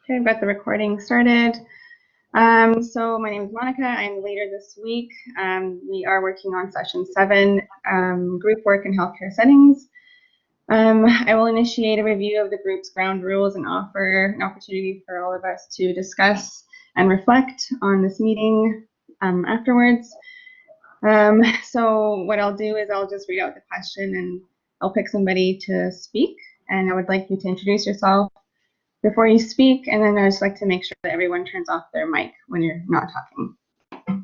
Okay, I've got the recording started. So my name is Monica. I'm the leader this week. We are working on session 7, group work in healthcare settings. I will initiate a review of the group's ground rules and offer an opportunity for all of us to discuss and reflect on this meeting afterwards. So what I'll do is I'll just read out the question and I'll pick somebody to speak, and I would like you to introduce yourself before you speak, and then I just like to make sure that everyone turns off their mic when you're not talking. All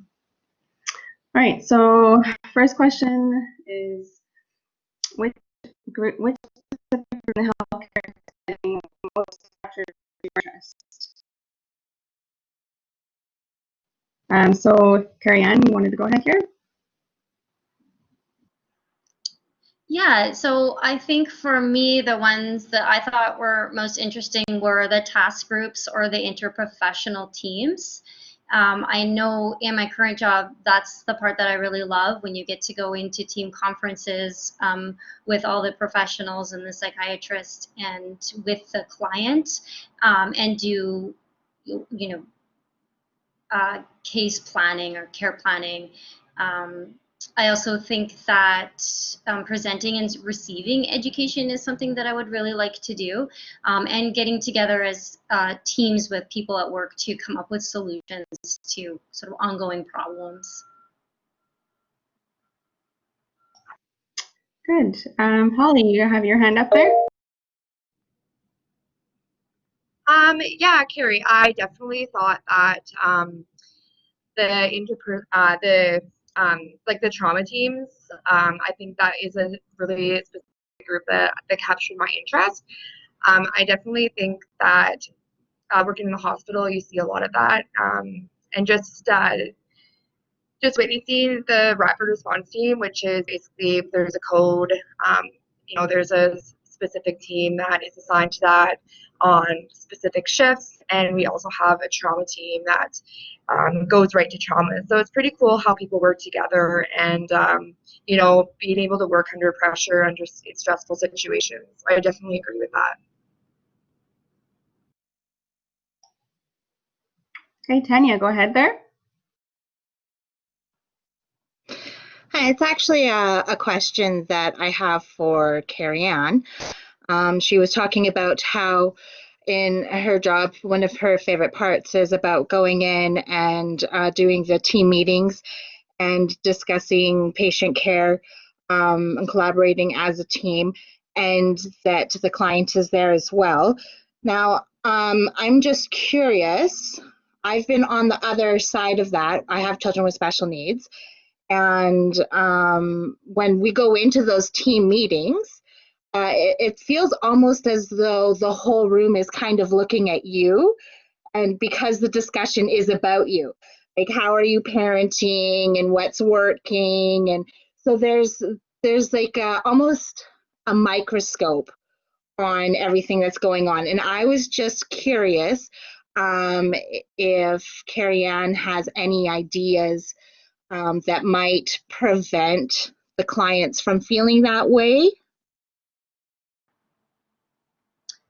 right, so first question is, which specific in the healthcare setting most captures your interest? So Carrie Ann, you wanted to go ahead here? Yeah, so I think for me, the ones that I thought were most interesting were the task groups or the interprofessional teams. I know in my current job, that's the part that I really love, when you get to go into team conferences with all the professionals and the psychiatrist and with the client and do, case planning or care planning. I also think that presenting and receiving education is something that I would really like to do, and getting together as teams with people at work to come up with solutions to sort of ongoing problems. Good. Holly, you have your hand up there? Yeah, Carrie, I definitely thought that like the trauma teams, I think that is a really specific group that captured my interest. I definitely think that working in the hospital, you see a lot of that, and just witnessing the rapid response team, which is basically there's a code, there's a specific team that is assigned to that on specific shifts, and we also have a trauma team that goes right to trauma. So it's pretty cool how people work together and being able to work under pressure under stressful situations. I definitely agree with that. Okay, Tanya, go ahead there. Hi, it's actually a question that I have for Carrie Ann. She was talking about how in her job, one of her favorite parts is about going in and doing the team meetings and discussing patient care and collaborating as a team, and that the client is there as well. Now, I'm just curious. I've been on the other side of that. I have children with special needs. And when we go into those team meetings, it feels almost as though the whole room is kind of looking at you, and because the discussion is about you, like how are you parenting and what's working, and so there's like almost a microscope on everything that's going on. And I was just curious if Carrie Ann has any ideas that might prevent the clients from feeling that way.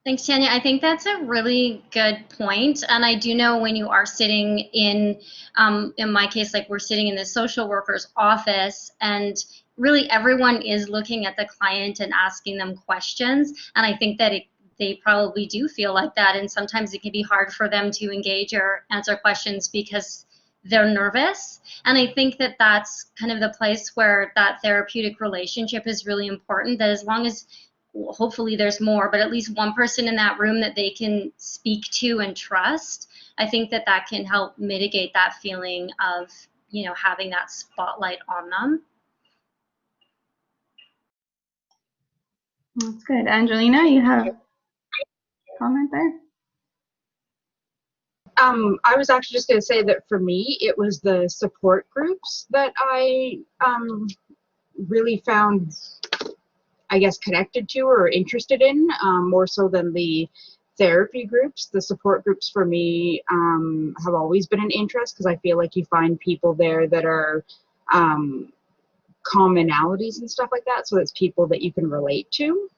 Thanks, Tanya. I think that's a really good point. And I do know when you are sitting in my case, like we're sitting in the social worker's office, and really everyone is looking at the client and asking them questions. And I think that they probably do feel like that. And sometimes it can be hard for them to engage or answer questions because they're nervous. And I think that that's kind of the place where that therapeutic relationship is really important, that as long as hopefully there's more, but at least one person in that room that they can speak to and trust, I think that that can help mitigate that feeling of, having that spotlight on them. That's good. Angelina, you have a comment there? I was actually just going to say that for me, it was the support groups that I really found, I guess, connected to or interested in, more so than the therapy groups. The support groups for me have always been an interest, because I feel like you find people there that are commonalities and stuff like that, so it's people that you can relate to.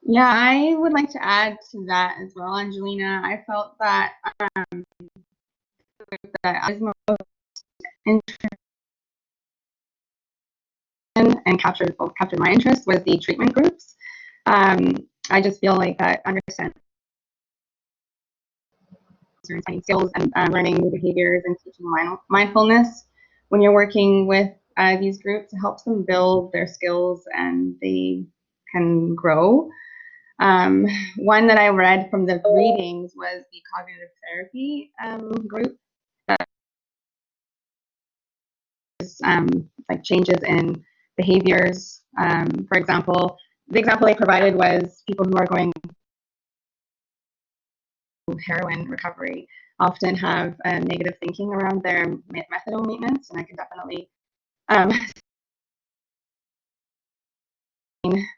Yeah, I would like to add to that as well, Angelina. I felt that I was most interested in and captured my interest was the treatment groups. I just feel like that understand certain skills and learning new behaviors and teaching mindfulness when you're working with these groups, it helps them build their skills and they can grow. One that I read from the readings was the cognitive therapy group that is like changes in behaviors. For example, the example they provided was people who are going through heroin recovery often have negative thinking around their methadone maintenance, and I can definitely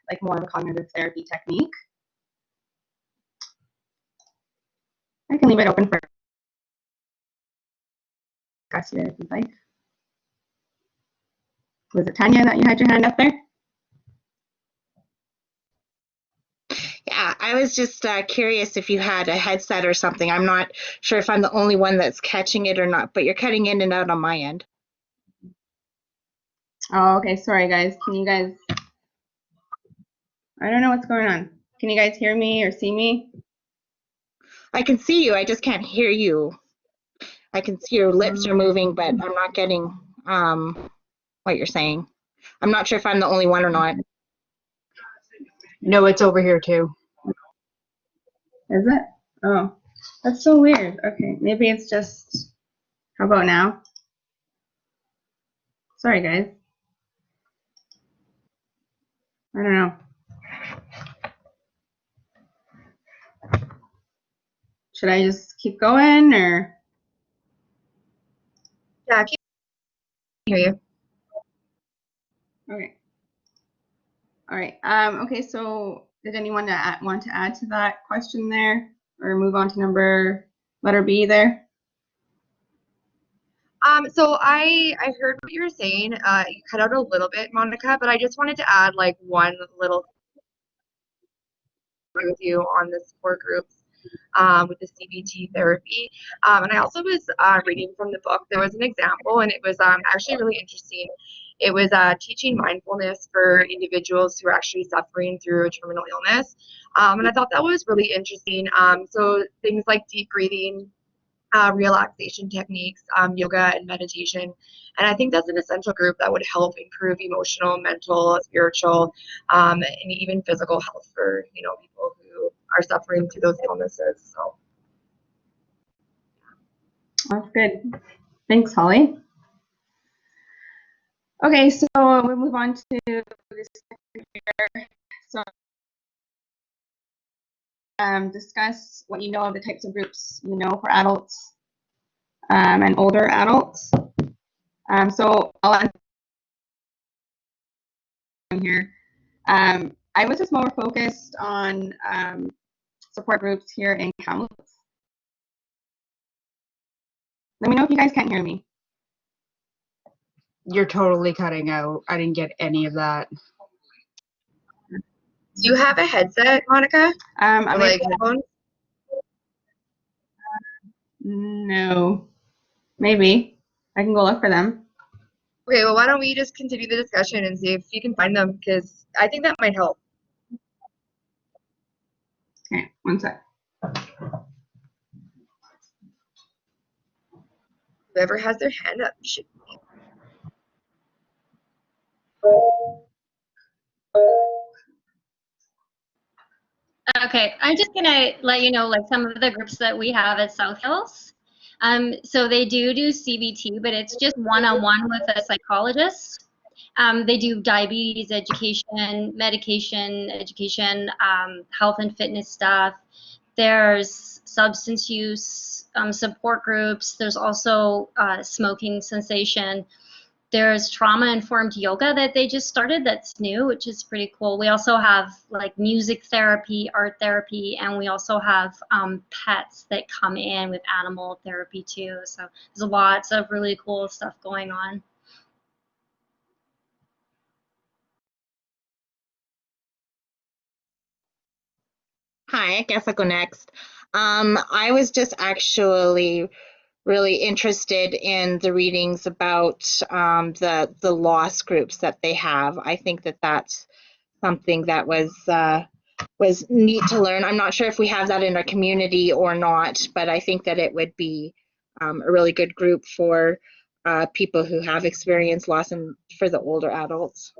like more of a cognitive therapy technique. I can leave it open for discuss here if you'd like. Was it Tanya that you had your hand up there? Yeah, I was just curious if you had a headset or something. I'm not sure if I'm the only one that's catching it or not, but you're cutting in and out on my end. Oh, okay. Sorry, guys. Can you guys? I don't know what's going on. Can you guys hear me or see me? I can see you, I just can't hear you. I can see your lips are moving, but I'm not getting what you're saying. I'm not sure if I'm the only one or not. No, it's over here too. Is it? Oh, that's so weird. Okay, maybe it's just. How about now? Sorry, guys. I don't know. Should I just keep going or? Yeah, I can hear you. Okay. All right. Okay. So, did anyone want to add to that question there, or move on to letter B there? So I heard what you were saying. You cut out a little bit, Monica, but I just wanted to add like one little thing with you on the support groups with the CBT therapy. And I also was reading from the book. There was an example, and it was actually really interesting. It was teaching mindfulness for individuals who are actually suffering through a terminal illness. And I thought that was really interesting. So things like deep breathing, relaxation techniques, yoga and meditation. And I think that's an essential group that would help improve emotional, mental, spiritual, and even physical health for people who are suffering through those illnesses. So That's good. Thanks, Holly. Okay, so we'll move on to this here. So discuss what you know of the types of groups you know for adults and older adults. So I'll add here. I was just more focused on support groups here in Kamloops. Let me know if you guys can't hear me. You're totally cutting out. I didn't get any of that. do you have a headset, Monica? I'm Or like headphones? no, maybe I can go look for them. Okay, well, why don't we just continue the discussion and see if you can find them, because I think that might help. Okay, one sec. Whoever has their hand up should. Okay, I'm just gonna let you know like some of the groups that we have at South Hills. So they do CBT, but it's just one-on-one with a psychologist. They do diabetes education, medication education, health and fitness stuff. There's substance use support groups. There's also smoking cessation. There's trauma-informed yoga that they just started that's new, which is pretty cool. We also have like music therapy, art therapy, and we also have pets that come in with animal therapy too. So there's lots of really cool stuff going on. Hi, I guess I'll go next. I was just actually really interested in the readings about the loss groups that they have. I think that that's something that was neat to learn. I'm not sure if we have that in our community or not, but I think that it would be a really good group for people who have experienced loss and for the older adults.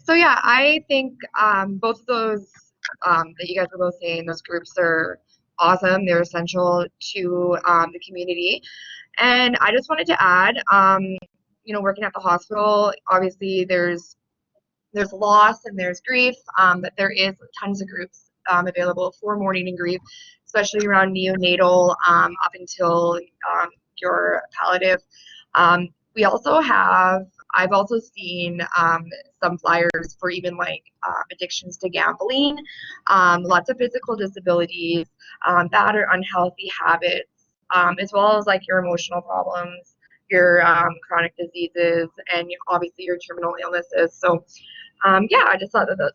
So yeah, I think both of those that you guys were both saying, those groups are awesome. They're essential to the community. And I just wanted to add, working at the hospital, obviously there's loss and there's grief, but there is tons of groups available for mourning and grief, especially around neonatal up until your palliative. We also have, I've also seen some flyers for even like addictions to gambling, lots of physical disabilities, bad or unhealthy habits, as well as like your emotional problems, your chronic diseases, and obviously your terminal illnesses. So yeah, I just thought that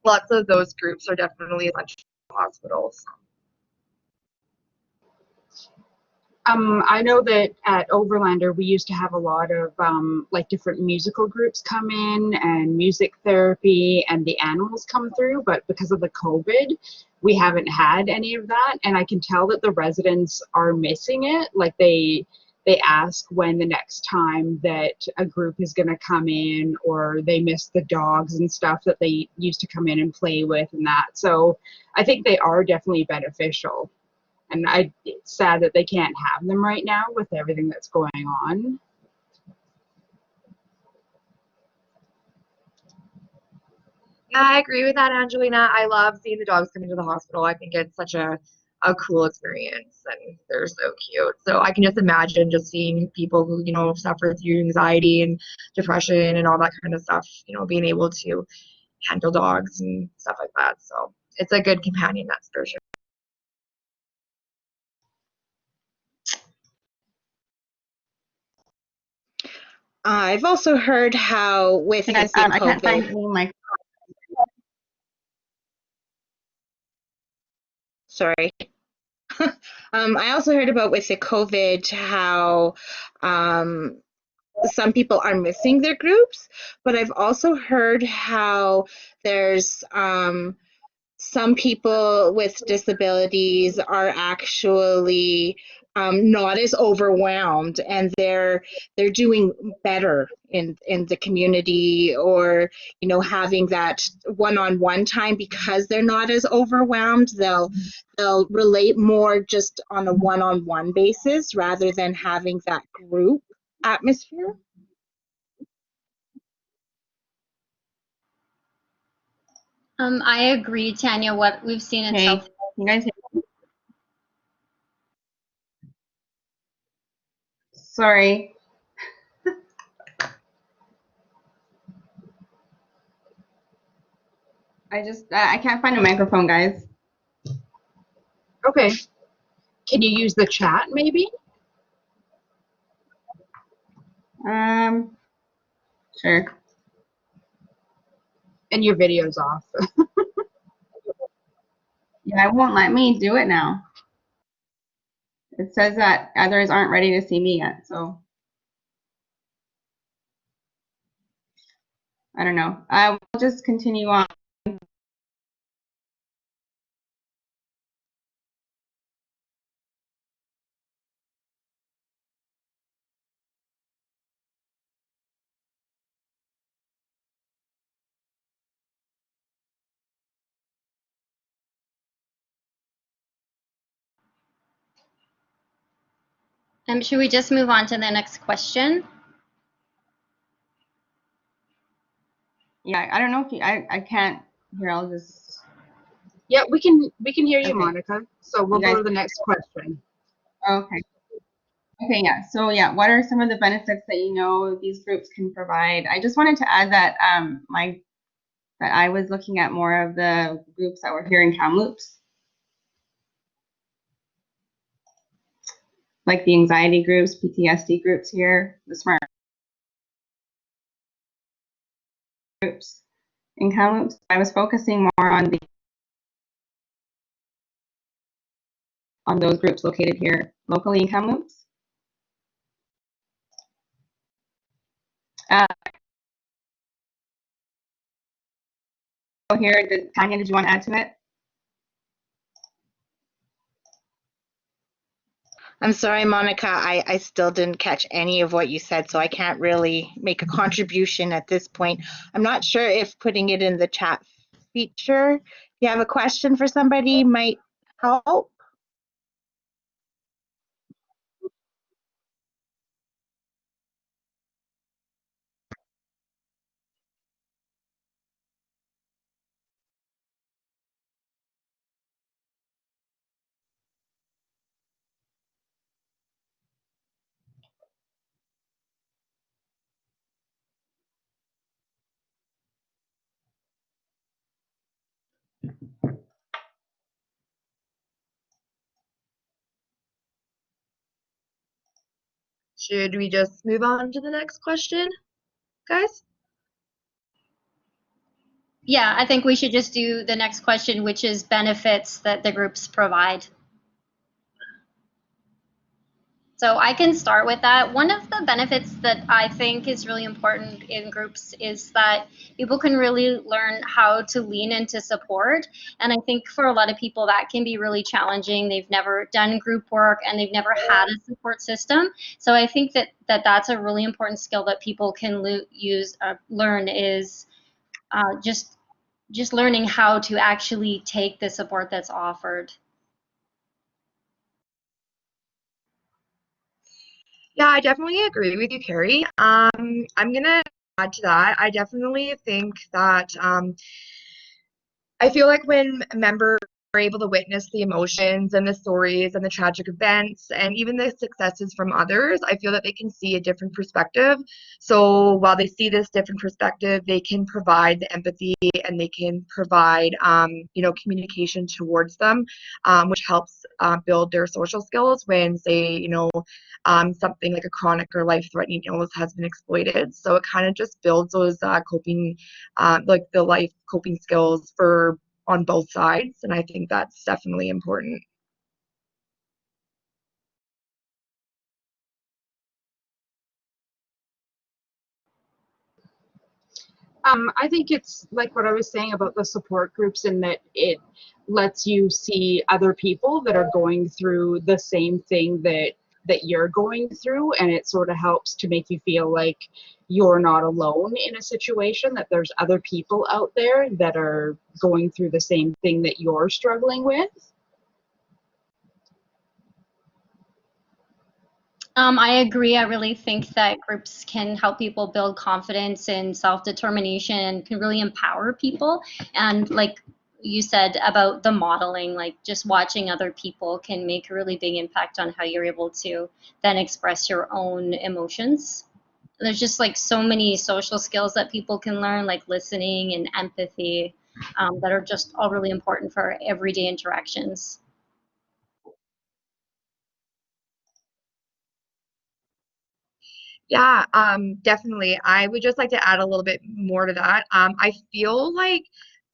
lots of those groups are definitely essential hospitals. I know that at Overlander we used to have a lot of like different musical groups come in and music therapy and the animals come through, but because of the COVID, we haven't had any of that, and I can tell that the residents are missing it. Like they ask when the next time that a group is going to come in, or they miss the dogs and stuff that they used to come in and play with and that. So I think they are definitely beneficial. And it's sad that they can't have them right now with everything that's going on. Yeah, I agree with that, Angelina. I love seeing the dogs come into the hospital. I think it's such a cool experience, and they're so cute. So I can just imagine just seeing people who, suffer through anxiety and depression and all that kind of stuff, being able to handle dogs and stuff like that. So it's a good companion, that's for sure. I've also heard how with Hey guys, the I can't find COVID, any mic. sorry. I also heard about with the COVID how some people are missing their groups, but I've also heard how there's some people with disabilities are actually not as overwhelmed, and they're doing better in the community, or having that one-on-one time because they're not as overwhelmed. They'll relate more just on a one-on-one basis rather than having that group atmosphere. I agree, Tanya. What we've seen in Hey, South. you guys hear me? Sorry. I can't find a microphone, guys. Okay. Can you use the chat maybe? Sure. And your video's off. Yeah, it won't let me do it now. It says that others aren't ready to see me yet, so I don't know. I will just continue on. Should we just move on to the next question? Yeah, I don't know if I can't here. I'll just. Yeah, we can hear you, Okay. Monica. So we'll You guys- go to the next question. Okay. Okay, yeah. So yeah, what are some of the benefits that these groups can provide? I just wanted to add that that I was looking at more of the groups that were here in Kamloops, like the anxiety groups, PTSD groups here, the SMART groups in Kamloops. I was focusing more on those groups located here locally in Kamloops. Here, Tanya, did you want to add to it? I'm sorry, Monica, I still didn't catch any of what you said, so I can't really make a contribution at this point. I'm not sure if putting it in the chat feature, if you have a question for somebody, might help. Should we just move on to the next question, guys? Yeah, I think we should just do the next question, which is benefits that the groups provide. So I can start with that. One of the benefits that I think is really important in groups is that people can really learn how to lean into support. And I think for a lot of people that can be really challenging. They've never done group work and they've never had a support system. So I think that's a really important skill that people can learn is just learning how to actually take the support that's offered. Yeah, I definitely agree with you, Carrie. I'm gonna add to that. I definitely think that I feel like when members are able to witness the emotions and the stories and the tragic events and even the successes from others, I feel that they can see a different perspective. So while they see this different perspective, they can provide the empathy and they can provide, communication towards them, which helps build their social skills when, say, something like a chronic or life-threatening illness has been exploited. So it kind of just builds those like the life coping skills on both sides, and I think that's definitely important. I think it's like what I was saying about the support groups, in that it lets you see other people that are going through the same thing that you're going through, and it sort of helps to make you feel like you're not alone in a situation, that there's other people out there that are going through the same thing that you're struggling with. I agree. I really think that groups can help people build confidence and self-determination and can really empower people. And like you said about the modeling, like just watching other people can make a really big impact on how you're able to then express your own emotions. There's just like so many social skills that people can learn, like listening and empathy, that are just all really important for everyday interactions. Yeah, definitely. I would just like to add a little bit more to that. I feel like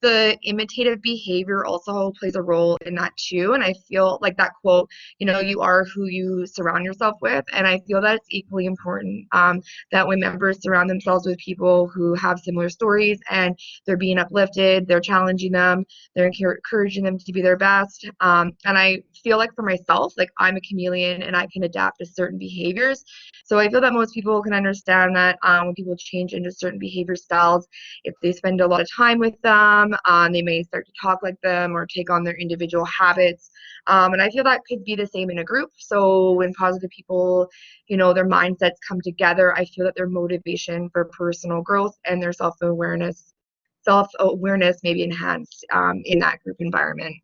the imitative behavior also plays a role in that too. And I feel like that quote, you are who you surround yourself with. And I feel that it's equally important, that when members surround themselves with people who have similar stories and they're being uplifted, they're challenging them, they're encouraging them to be their best. And I feel like for myself, like I'm a chameleon and I can adapt to certain behaviors. So I feel that most people can understand that when people change into certain behavior styles, if they spend a lot of time with them, they may start to talk like them or take on their individual habits. And I feel that could be the same in a group. So when positive people, their mindsets come together, I feel that their motivation for personal growth and their self-awareness may be enhanced in that group environment.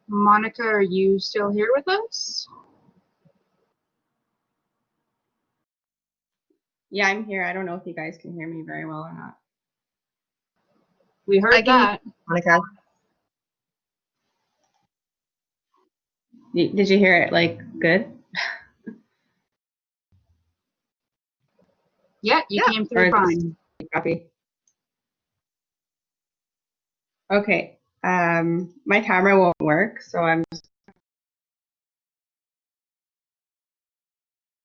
Monica, are you still here with us? Yeah, I'm here. I don't know if you guys can hear me very well or not. We heard that. Monica. Did you hear it like good? Yeah, you Yeah. came Or through is fine. it copy? Okay. My camera won't work, so I'm just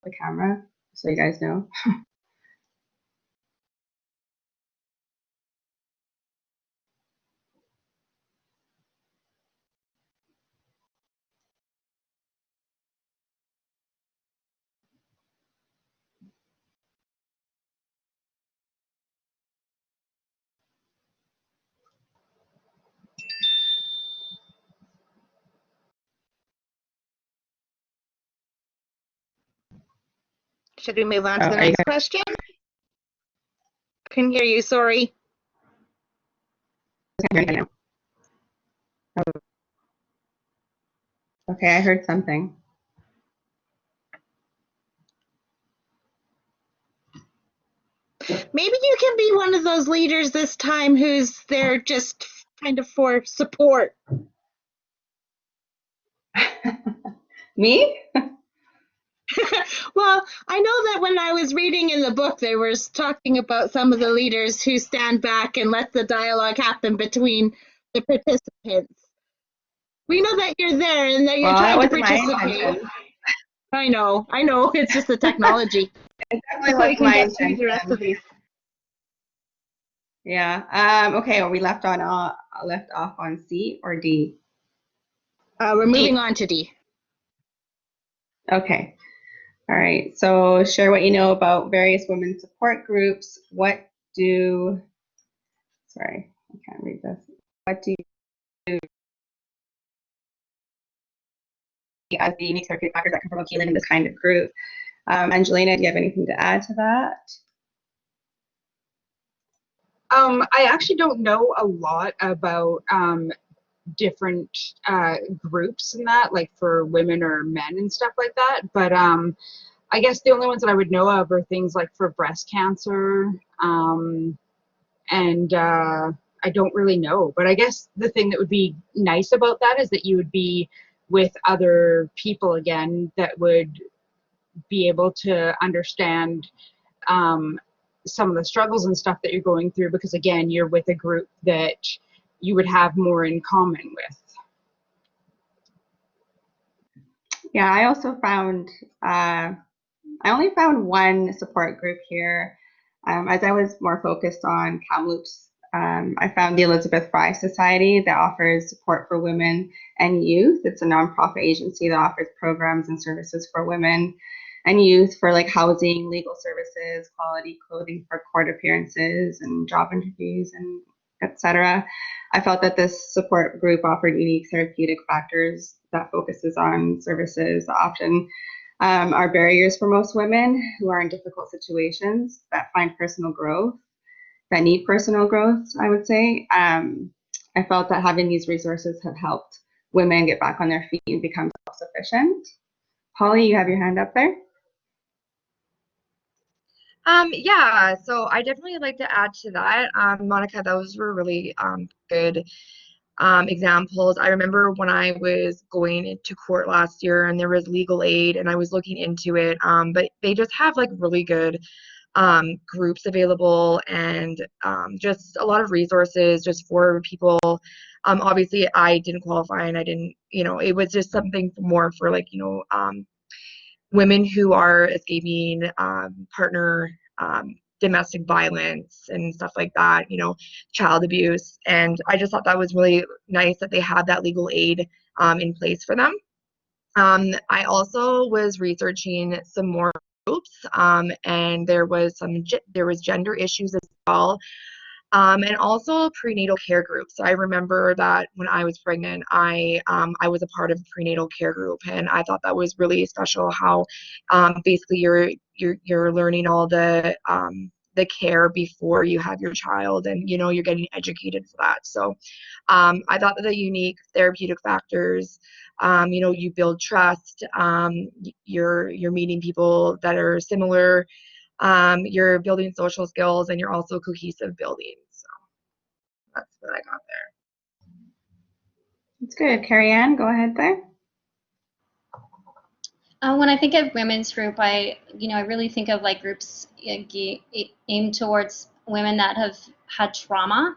the camera so you guys know. Should we move on Oh, to the are you next question? Couldn't hear you, sorry. guys hearing me now? Okay, I heard something. Maybe you can be one of those leaders this time who's there just kind of for support. Me? Well, I know that when I was reading in the book, they were talking about some of the leaders who stand back and let the dialogue happen between the participants. We know that you're there and that you're Well, that trying to wasn't my participate. intention. I know, it's just the technology. It Just definitely so we wasn't can my get through the rest intention. of these. Yeah. Okay. Well, we left off on C or D. We're moving on to D. Okay. All right. So share what you know about various women support groups. Sorry, I can't read this. What do you see as the unique therapeutic factors that can promote healing in this kind of group? Angelina, do you have anything to add to that? I actually don't know a lot about different groups and that, like for women or men and stuff like that. But I guess the only ones that I would know of are things like for breast cancer, and I don't really know. But I guess the thing that would be nice about that is that you would be with other people again that would be able to understand some of the struggles and stuff that you're going through, because again, you're with a group that you would have more in common with. Yeah, I also found, I only found one support group here. As I was more focused on Kamloops, I found the Elizabeth Fry Society that offers support for women and youth. It's a nonprofit agency that offers programs and services for women and youth for like housing, legal services, quality clothing for court appearances and job interviews and etc. I felt that this support group offered unique therapeutic factors that focuses on services that often are barriers for most women who are in difficult situations that find personal growth, that need personal growth, I would say. I felt that having these resources have helped women get back on their feet and become self-sufficient. Holly, you have your hand up there. Yeah, so I definitely like to add to that. Monica, those were really good examples. I remember when I was going into court last year and there was legal aid and I was looking into it, but they just have like really good groups available and just a lot of resources just for people. Obviously, I didn't qualify and I didn't, it was just something more for like, women who are escaping partner domestic violence and stuff like that, child abuse. And I just thought that was really nice that they had that legal aid in place for them. I also was researching some more groups, and there was gender issues as well. And also prenatal care groups. So I remember that when I was pregnant, I was a part of a prenatal care group, and I thought that was really special. How basically you're learning all the care before you have your child, and you're getting educated for that. So I thought that the unique therapeutic factors, you build trust. You're meeting people that are similar. You're building social skills, and you're also cohesive building. So that's what I got there. That's good. Carrie Ann, go ahead there. When I think of women's group, I really think of like groups aimed towards women that have had trauma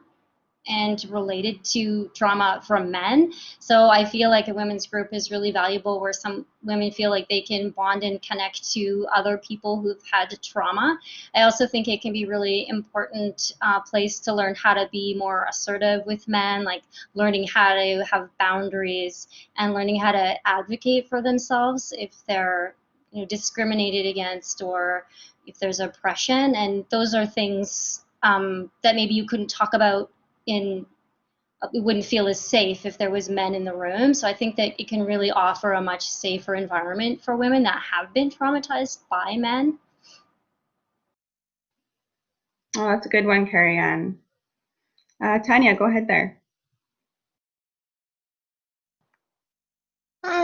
and related to trauma from men. So I feel like a women's group is really valuable where some women feel like they can bond and connect to other people who've had trauma. I also think it can be really important place to learn how to be more assertive with men, like learning how to have boundaries and learning how to advocate for themselves if they're discriminated against or if there's oppression. And those are things that maybe you couldn't talk about we wouldn't feel as safe if there was men in the room. So I think that it can really offer a much safer environment for women that have been traumatized by men. Oh, that's a good one, Carrie Ann. Tanya, go ahead there.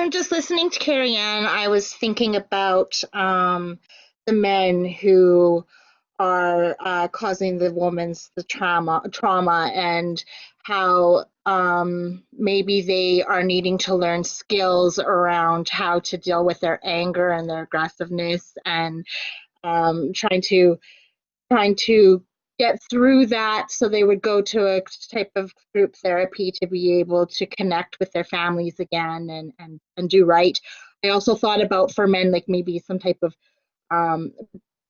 Just listening to Carrie Ann, I was thinking about the men who are causing the woman's the trauma and how maybe they are needing to learn skills around how to deal with their anger and their aggressiveness and trying to get through that, so they would go to a type of group therapy to be able to connect with their families again and do right. I also thought about for men, like maybe some type of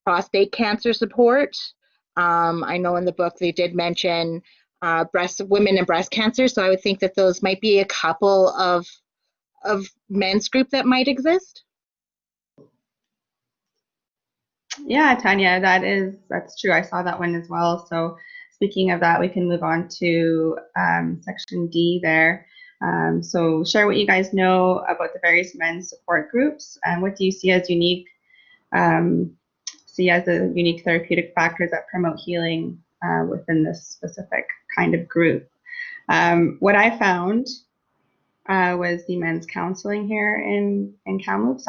prostate cancer support. I know in the book they did mention women and breast cancer, so I would think that those might be a couple of men's group that might exist. Yeah, Tanya, that's true. I saw that one as well. So speaking of that, we can move on to section D there. So share what you guys know about the various men's support groups and what do you see as unique therapeutic factors that promote healing within this specific kind of group. What I found was the men's counseling here in Kamloops.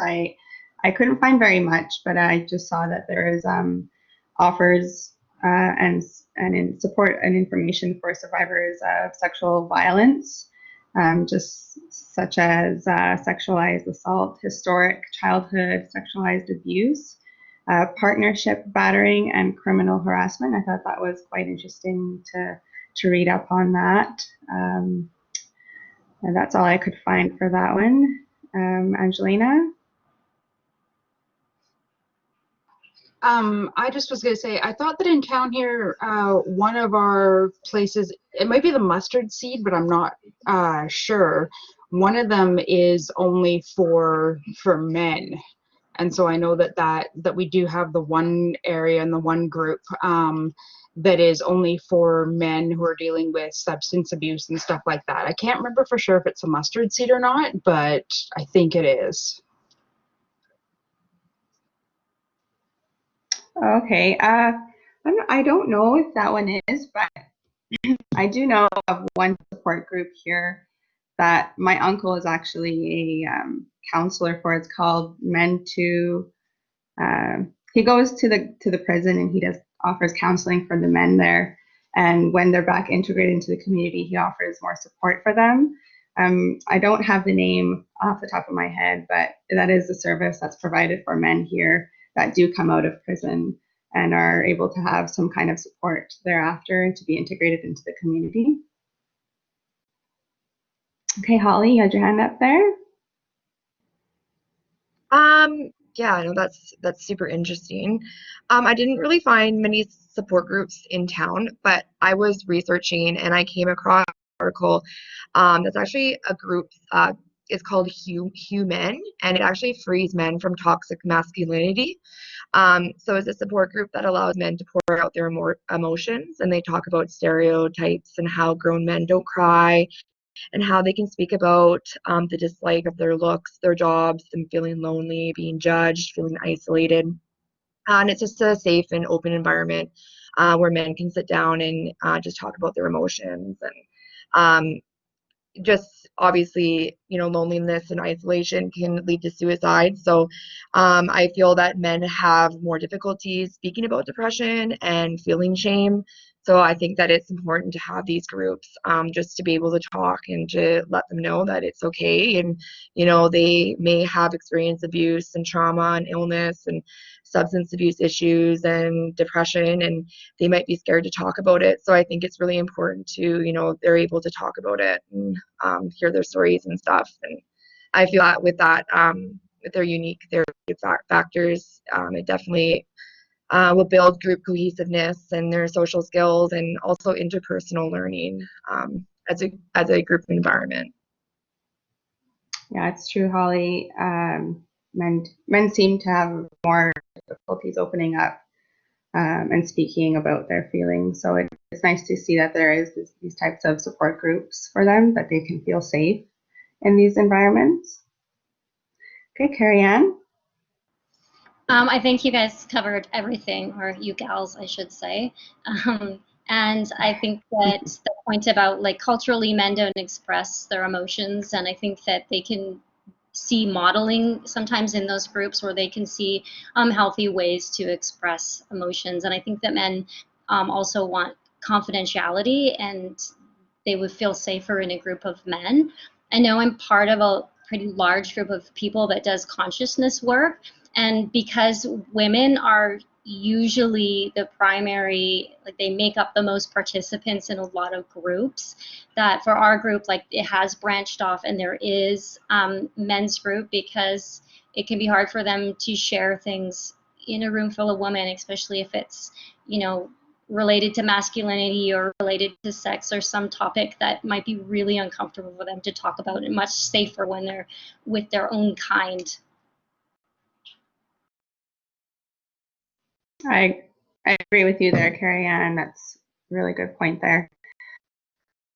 I couldn't find very much, but I just saw that there is offers and in support and information for survivors of sexual violence, just such as sexualized assault, historic childhood sexualized abuse, partnership battering, and criminal harassment. I thought that was quite interesting to read up on that. And that's all I could find for that one. Angelina? I just was going to say, I thought that in town here, one of our places, it might be the Mustard Seed, but I'm not sure. One of them is only for men. And so I know that we do have the one area and the one group that is only for men who are dealing with substance abuse and stuff like that. I can't remember for sure if it's a Mustard Seed or not, but I think it is. Okay. I don't know if that one is, but I do know of one support group here that my uncle is actually a counselor for. It's called Men to. He goes to the prison and he offers counseling for the men there. And when they're back integrated into the community, he offers more support for them. I don't have the name off the top of my head, but that is a service that's provided for men here that do come out of prison and are able to have some kind of support thereafter and to be integrated into the community. Okay, Holly, you had your hand up there. Yeah, I know that's super interesting. I didn't really find many support groups in town, but I was researching and I came across an article that's actually a group. It's called HUMEN, and it actually frees men from toxic masculinity. So it's a support group that allows men to pour out their emotions, and they talk about stereotypes and how grown men don't cry, and how they can speak about the dislike of their looks, their jobs, them feeling lonely, being judged, feeling isolated. And it's just a safe and open environment where men can sit down and just talk about their emotions and just obviously, loneliness and isolation can lead to suicide. So I feel that men have more difficulties speaking about depression and feeling shame So I think that it's important to have these groups, just to be able to talk and to let them know that it's okay. And, you know, they may have experienced abuse and trauma and illness and substance abuse issues and depression, and they might be scared to talk about it. So I think it's really important to, you know, they're able to talk about it and hear their stories and stuff. And I feel that with their unique therapeutic factors, it definitely will build group cohesiveness and their social skills, and also interpersonal learning as a group environment. Yeah, it's true, Holly. Men seem to have more difficulties opening up and speaking about their feelings. So it's nice to see that there is these types of support groups for them, that they can feel safe in these environments. Okay, Carrie Ann. I think you guys covered everything, or you gals, I should say. And I think that the point about, like, culturally men don't express their emotions, and I think that they can see modeling sometimes in those groups where they can see healthy ways to express emotions. And I think that men also want confidentiality, and they would feel safer in a group of men. I know I'm part of a pretty large group of people that does consciousness work, and because women are usually the primary, like, they make up the most participants in a lot of groups, that for our group, like, it has branched off, and there is men's group, because it can be hard for them to share things in a room full of women, especially if it's, you know, related to masculinity or related to sex or some topic that might be really uncomfortable for them to talk about, and much safer when they're with their own kind. I agree with you there, Carrie Ann. That's a really good point there.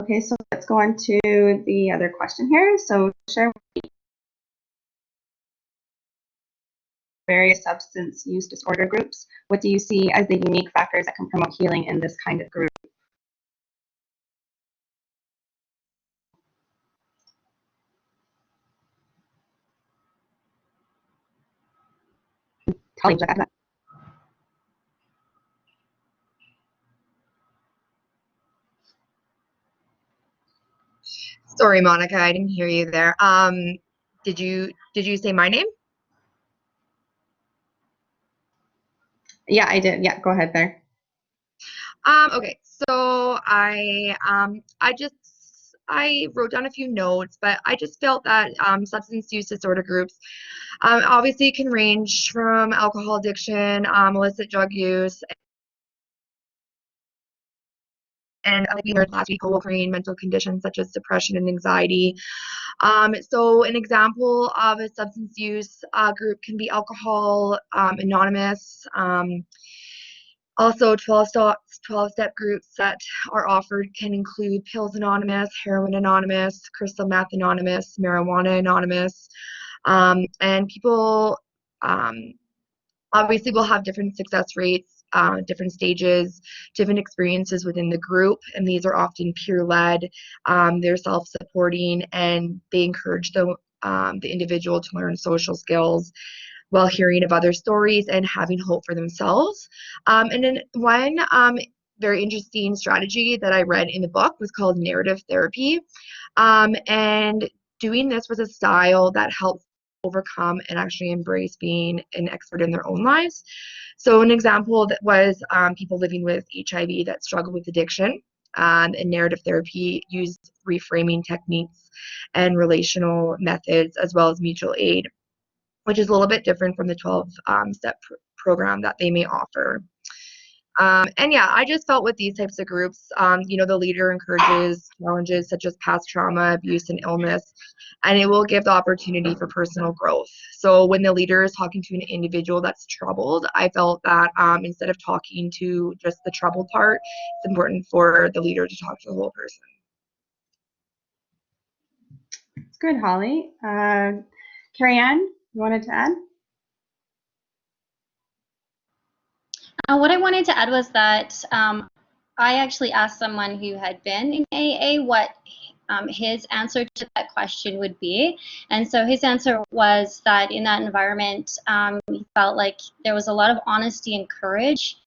Okay, so let's go on to the other question here. So share various substance use disorder groups. What do you see as the unique factors that can promote healing in this kind of group? Holly, would you like to add to that? Sorry, Monica, I didn't hear you there. Did you say my name? Yeah, I did. Yeah, go ahead there. Okay, so I wrote down a few notes, but I just felt that substance use disorder groups obviously can range from alcohol addiction, illicit drug use, and like we learned last week, co-occurring mental conditions such as depression and anxiety. So an example of a substance use group can be Alcohol Anonymous. Also, 12-step groups that are offered can include Pills Anonymous, Heroin Anonymous, Crystal Meth Anonymous, Marijuana Anonymous, and people obviously will have different success rates, different stages, different experiences within the group, and these are often peer-led. They're self-supporting, and they encourage the individual to learn social skills while hearing of other stories and having hope for themselves. And then one very interesting strategy that I read in the book was called narrative therapy. And doing this was a style that helps overcome and actually embrace being an expert in their own lives. So an example that was people living with HIV that struggle with addiction. And narrative therapy used reframing techniques and relational methods, as well as mutual aid, which is a little bit different from the 12-step program that they may offer. And yeah, I just felt with these types of groups, the leader encourages challenges such as past trauma, abuse, and illness, and it will give the opportunity for personal growth. So when the leader is talking to an individual that's troubled, I felt that instead of talking to just the troubled part, it's important for the leader to talk to the whole person. It's good, Holly. Carrie Ann, you wanted to add? What I wanted to add was that I actually asked someone who had been in AA what his answer to that question would be. And so his answer was that in that environment, he felt like there was a lot of honesty and courage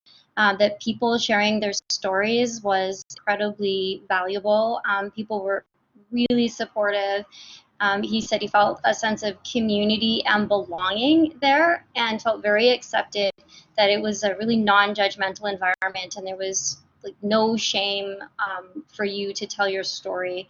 that people sharing their stories was incredibly valuable. People were really supportive. He said he felt a sense of community and belonging there and felt very accepted, that it was a really non-judgmental environment and there was like no shame for you to tell your story.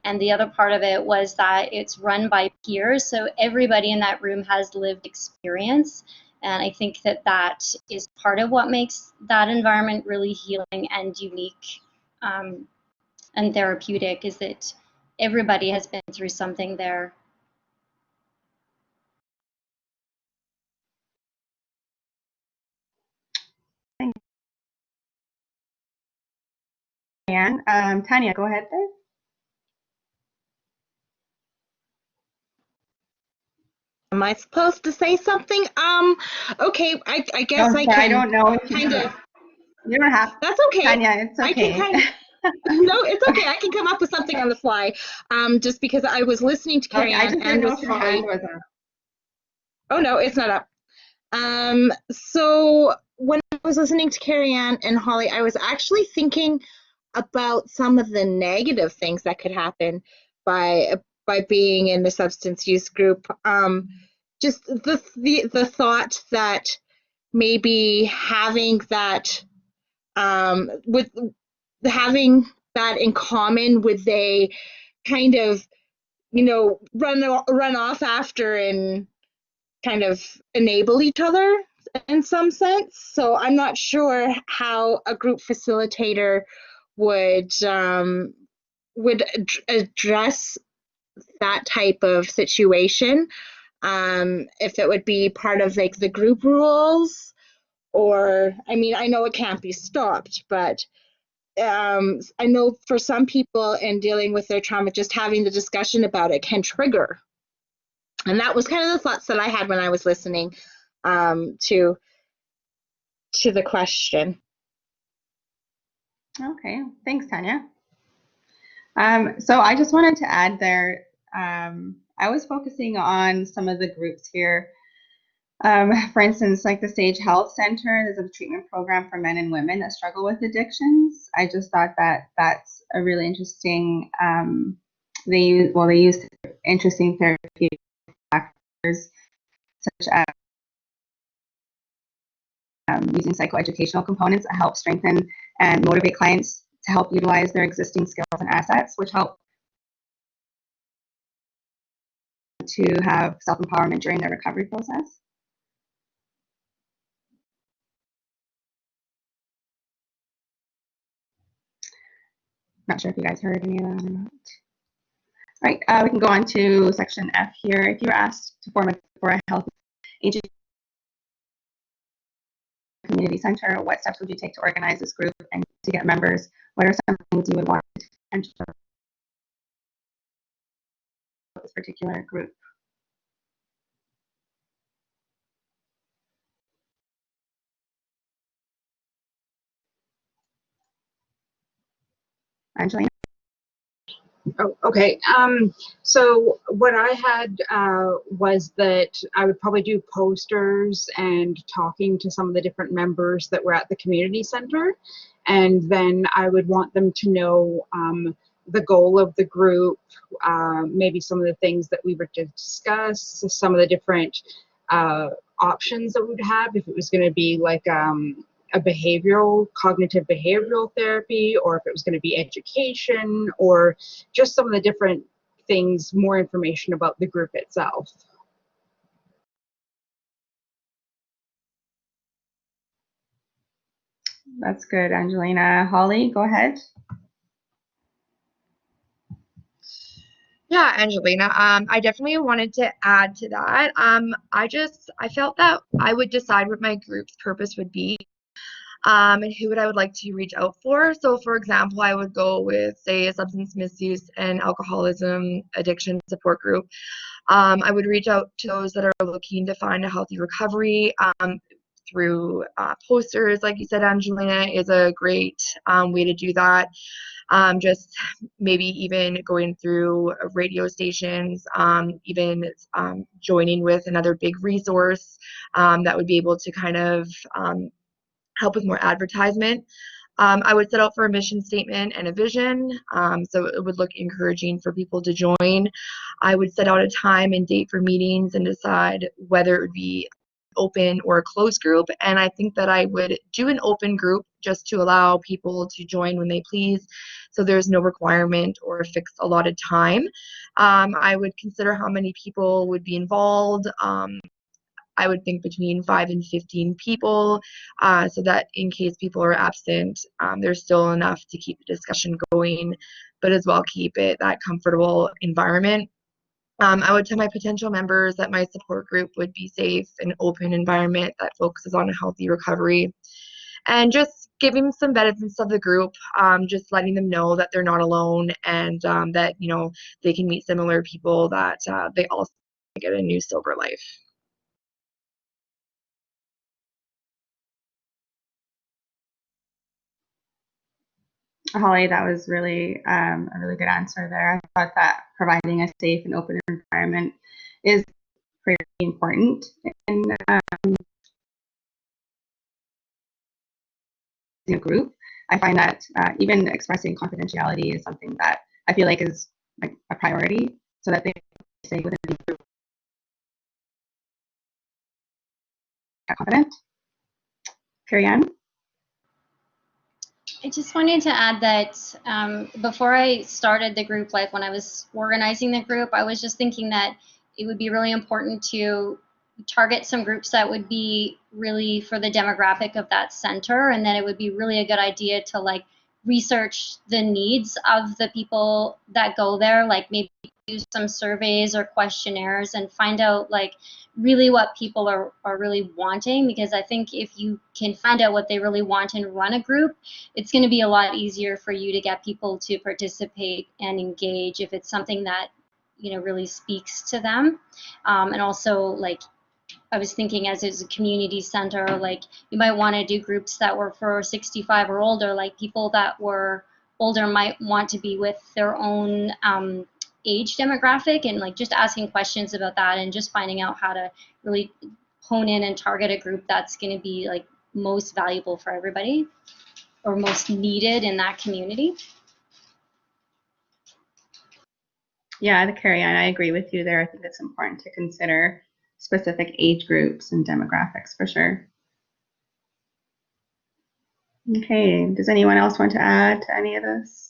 And the other part of it was that it's run by peers, so everybody in that room has lived experience. And I think that that is part of what makes that environment really healing and unique and therapeutic, is that everybody has been through something there. And Tanya, go ahead there. Am I supposed to say something? Okay, I guess No, I sorry, can I don't know if kind of. You don't have. That's okay. Tanya, it's I okay. can kind of. No, it's okay. I can come up with something on the fly. Just because I was listening to Carrie Okay, I Ann just and didn't know with if your Holly. hand was up. Oh no, it's not up. So when I was listening to Carrie Ann and Holly, I was actually thinking about some of the negative things that could happen by being in the substance use group. Just the thought that maybe having that with having that in common, would they kind of run off after and kind of enable each other in some sense? So I'm not sure how a group facilitator would address that type of situation. If it would be part of like the group rules, or I mean, I know it can't be stopped, but I know for some people in dealing with their trauma, just having the discussion about it can trigger. And that was kind of the thoughts that I had when I was listening to the question. Okay, thanks, Tanya. So I just wanted to add there, I was focusing on some of the groups here. For instance, like the Sage Health Center, there's a treatment program for men and women that struggle with addictions. I just thought that that's a really interesting, they use interesting therapeutic factors such as using psychoeducational components that help strengthen and motivate clients to help utilize their existing skills and assets, which help to have self-empowerment during their recovery process. Not sure if you guys heard any of that or not. All right, we can go on to section F here. If you were asked to form for a healthy aging community center, what steps would you take to organize this group and to get members? What are some things you would want to enter this particular group? Angelina? Oh, okay. So what I had was that I would probably do posters and talking to some of the different members that were at the community center. And then I would want them to know the goal of the group, maybe some of the things that we were to discuss, some of the different options that we would have, if it was going to be like a cognitive behavioral therapy, or if it was going to be education, or just some of the different things, more information about the group itself. That's good, Angelina. Holly, go ahead. Yeah, Angelina, I definitely wanted to add to that. I felt that I would decide what my group's purpose would be, and who I would like to reach out for. So, for example, I would go with, say, a substance misuse and alcoholism addiction support group. I would reach out to those that are looking to find a healthy recovery through posters, like you said, Angelina, is a great way to do that. Just maybe even going through radio stations, even joining with another big resource that would be able to kind of help with more advertisement. I would set out for a mission statement and a vision, so it would look encouraging for people to join. I would set out a time and date for meetings and decide whether it would be open or a closed group. And I think that I would do an open group just to allow people to join when they please. So there's no requirement or a fixed allotted time. I would consider how many people would be involved. I would think between 5 and 15 people, so that in case people are absent, there's still enough to keep the discussion going, but as well keep it that comfortable environment. I would tell my potential members that my support group would be safe and open environment that focuses on a healthy recovery, and just giving some benefits of the group, just letting them know that they're not alone, and that they can meet similar people, that they also get a new sober life. Holly, that was really a really good answer there. I thought that providing a safe and open environment is pretty important in a group. I find that even expressing confidentiality is something that I feel like is like a priority, so that they stay within the group confident. Carrie Ann? I just wanted to add that before I started the group life, when I was organizing the group, I was just thinking that it would be really important to target some groups that would be really for the demographic of that center, and then it would be really a good idea to like research the needs of the people that go there, like maybe do some surveys or questionnaires and find out like really what people are really wanting, because I think if you can find out what they really want and run a group, it's going to be a lot easier for you to get people to participate and engage if it's something that really speaks to them. And also, like, I was thinking, as it's a community center, like you might want to do groups that were for 65 or older, like people that were older might want to be with their own age demographic, and like just asking questions about that and just finding out how to really hone in and target a group that's going to be like most valuable for everybody or most needed in that community. Yeah, Carrie Ann, I agree with you there. I think it's important to consider specific age groups and demographics for sure. Okay, does anyone else want to add to any of this?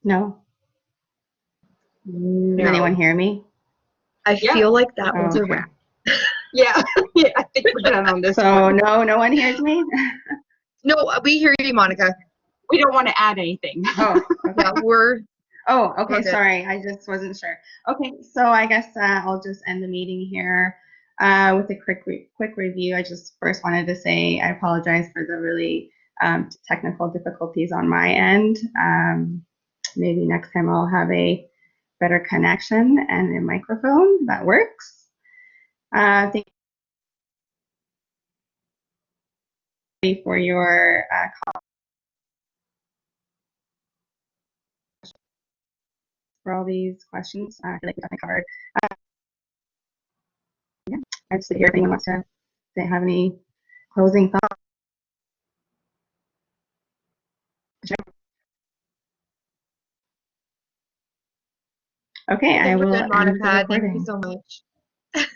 No? No. Does anyone hear me? I Yeah. feel like that Oh, was a okay. wrap. Yeah, yeah, I think we're done on this So one. no one hears me? No, we hear you, Monica. We don't want to add anything. Oh, okay. Yeah, we're Oh, okay, We're good. sorry. I just wasn't sure. Okay, so I guess I'll just end the meeting here with a quick review. I just first wanted to say I apologize for the really technical difficulties on my end. Maybe next time I'll have a better connection and a microphone that works. Thank you for your for all these questions. I feel like we definitely covered. Yeah, I just hear if anyone wants to have any closing thoughts. Okay, I we're will good, end the Monica. Thank you recording. so much.